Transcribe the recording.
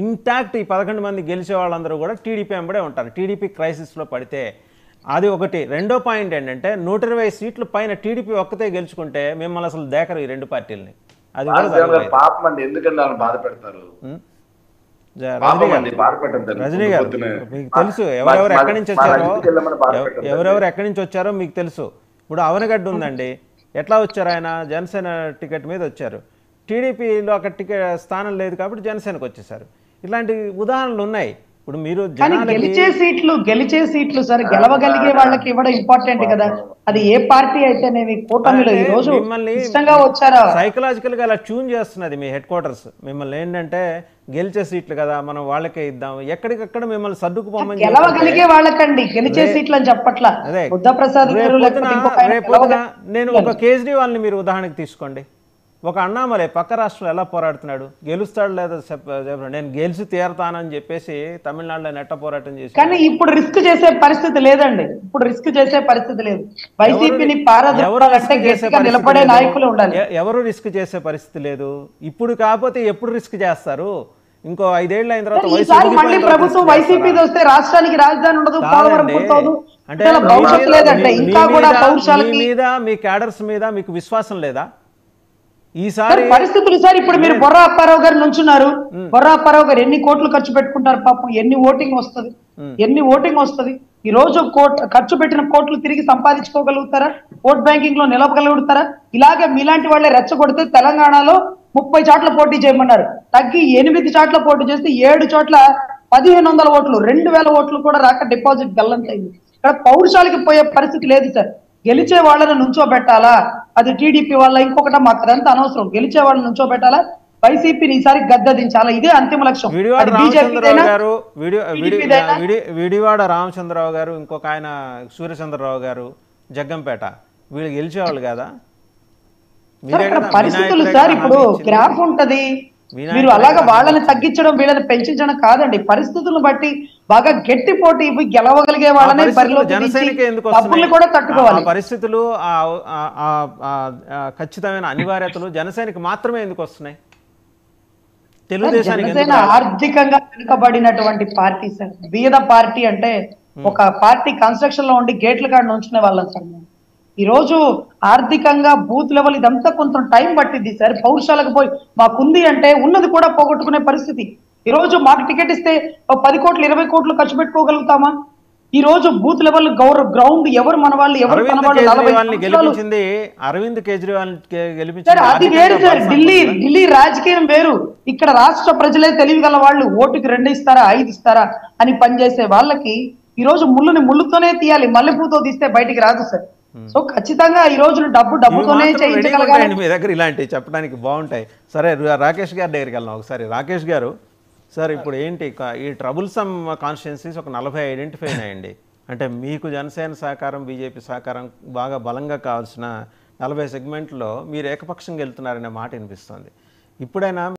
Intact ఈ 11 మంది గెలిచే వాళ్ళందరూ కూడా టీడీపీ వెంబడే ఉంటారు. టీడీపీ క్రైసిస్లో పడితే అది ఒకటి. రెండో పాయింట్ ఏంటంటే 120 సీట్లు పైన టీడీపీ ఒక్కతే గెలుచుకుంటే మిమ్మల్ని అసలు దేకరు ఈ రెండు పార్టీలని. అది కూడా పాపం అండి, ఎందుకంటే వాళ్ళని బాధ పెడతారు. రజనీ గారు మీకు తెలుసు ఎవరెవరు ఎక్కడి నుంచి వచ్చారో, ఎవరెవరు ఎక్కడి నుంచి వచ్చారో మీకు తెలుసు. ఇప్పుడు అవనగడ్డ ఉందండి, ఎట్లా వచ్చారు? ఆయన జనసేన టికెట్ మీద వచ్చారు. టీడీపీలో అక్కడ టికెట్ స్థానం లేదు కాబట్టి జనసేనకు వచ్చేసారు. ఇలాంటి ఉదాహరణలు ఉన్నాయి. ఇప్పుడు మీరు గెలిచే సీట్లు సరే గెలవగలిగే వాళ్ళకి ఇవ్వడం ఇంపార్టెంట్ కదా. అది ఏ పార్టీ అయితేనేమి కూటమిలో ఈ రోజు ఇష్టంగా వచ్చారా సైకలాజికల్ గా అలా ట్యూన్ చేస్తున్నది మీ హెడ్ క్వార్టర్స్. మిమ్మల్ని ఏంటంటే గెలిచే సీట్లు కదా మనం వాళ్ళకే ఇద్దాం, ఎక్కడికక్కడ మిమ్మల్ని సర్దుకుపోమని. గెలవగలిగే వాళ్ళకండి గెలిచే సీట్లు అని చెప్పట్లా. బుద్ధప్రసాద్ రేపు నేను ఒక కేజ్రీవాల్ని మీరు ఉదాహరణకు తీసుకోండి. ఒక అన్నామలై పక్క రాష్ట్రంలో ఎలా పోరాడుతున్నాడు, గెలుస్తాడు లేదా నేను గెలిచి తీరతానని చెప్పేసి తమిళనాడులో నెట్ట పోరాటం చేసి. కానీ ఇప్పుడు రిస్క్ చేసే పరిస్థితి లేదండి. ఇప్పుడు రిస్క్ చేసే పరిస్థితి లేదు. వైసీపీని నిలబడే నాయకులు ఉండాలి. ఎవరు రిస్క్ చేసే పరిస్థితి లేదు. ఇప్పుడు కాకపోతే ఎప్పుడు రిస్క్ చేస్తారు? ఇంకో 5 ఏళ్ళు అయిన తర్వాత మళ్ళీ ప్రభుత్వం వైసీపీ వస్తే రాష్ట్రానికి రాజధాని ఉండదు, అంటే భవిష్యత్తు లేదంటే ఇంకా కూడా మీద మీ క్యాడర్స్ మీద మీకు విశ్వాసం లేదా? ఈసారి పరిస్థితులు సార్ ఇప్పుడు మీరు బొర్రా అప్పారావు గారు నుంచున్నారు. బొర్రా అప్పారావు గారు ఎన్ని కోట్లు ఖర్చు పెట్టుకుంటారు పాపం, ఎన్ని ఓటింగ్ వస్తుంది. ఈ రోజు ఖర్చు పెట్టిన కోట్లు తిరిగి సంపాదించుకోగలుగుతారా? ఓట్ బ్యాంకింగ్ లో నిలవగలుగుతారా? ఇలాగే మీలాంటి వాళ్ళే రెచ్చగొడితే తెలంగాణలో 30 చోట్ల పోటీ చేయమన్నారు, తగ్గి 8 చోట్ల పోటీ చేస్తే 7 చోట్ల 1500 ఓట్లు 2000 ఓట్లు కూడా రాక డిపాజిట్ గల్లంతైంది. ఇక్కడ పౌరుషాలకి పోయే పరిస్థితి లేదు సార్. గెలిచే వాళ్ళని నుంచోబెట్టాలా, అది టీడీపీ వాళ్ళ ఇంకొకట మాకు అదంతా అనవసరం. గెలిచే వాళ్ళని నుంచోబెట్టాలా, వైసీపీని ఈసారి గద్దదించాలా, ఇదే అంతిమ లక్ష్యం. విడివాడ రామచంద్రరావు గారు, ఇంకొక ఆయన సూర్యచంద్రరావు గారు, జగ్గంపేట, వీళ్ళు గెలిచేవాళ్ళు కదా. పరిస్థితులు సార్ ఇప్పుడు గ్రాఫ్ ఉంటది. మీరు అలాగా వాళ్ళని తగ్గించడం వీళ్ళని పెంచడం కాదండి. పరిస్థితులను బట్టి బాగా గట్టి పోటీ ఇవి గెలవగలిగే వాళ్ళని కూడా తట్టుకోవాలి. పరిస్థితులు ఖచ్చితమైన అనివార్యతలు జనసేనకి మాత్రమే ఎందుకు వస్తున్నాయి? జనసేన ఆర్థికంగా వెనుకబడినటువంటి పార్టీ సార్. బీద పార్టీ అంటే ఒక పార్టీ కన్స్ట్రక్షన్ లో ఉండి గేట్ల కాడ ఉంచుకునే వాళ్ళం సార్. ఈ రోజు ఆర్థికంగా బూత్ లెవెల్ ఇదంతా కొంచెం టైం పట్టింది సార్. పౌరుషాలకు పోయి మాకుంది అంటే ఉన్నది కూడా పోగొట్టుకునే పరిస్థితి. ఈ రోజు మాకు టికెట్ ఇస్తే 10 కోట్లు 20 కోట్లు ఖర్చు పెట్టుకోగలుగుతామా? ఈ రోజు బూత్ లెవెల్ గ్రౌండ్ ఎవరు మన వాళ్ళు ఎవరు మన వాళ్ళు అరవింద్ కేజ్రీవాల్ అది వేరు సార్. ఢిల్లీ రాజకీయం వేరు. ఇక్కడ రాష్ట్ర ప్రజలే తెలివిగల వాళ్ళు. ఓటుకి 2 ఇస్తారా 5 ఇస్తారా అని పనిచేసే వాళ్ళకి ఈ రోజు ముళ్ళుని ముళ్ళుతోనే తీయాలి, మల్లెపూతో తీస్తే బయటికి రాదు సార్. సో ఖచ్చితంగా ఈ రోజు డబ్బుతోనే చేయించగలగాలి. మీ దగ్గర ఇలాంటివి చెప్పడానికి బాగుంటాయి. సరే, రాకేష్ గారి దగ్గరికి వెళ్దాం ఒకసారి. రాకేష్ గారు సార్, ఇప్పుడు ఏంటి ఈ ట్రబుల్సమ్ కాన్స్టిట్యున్సీస్ ఒక 40 ఐడెంటిఫై అయ్యాయండి. అంటే మీకు జనసేన సహకారం, బీజేపీ సహకారం బాగా బలంగా కావాల్సిన 40 సెగ్మెంట్లో మీరు ఏకపక్షంగా వెళ్తున్నారనే మాట వినిపిస్తుంది. ఇప్పుడైనా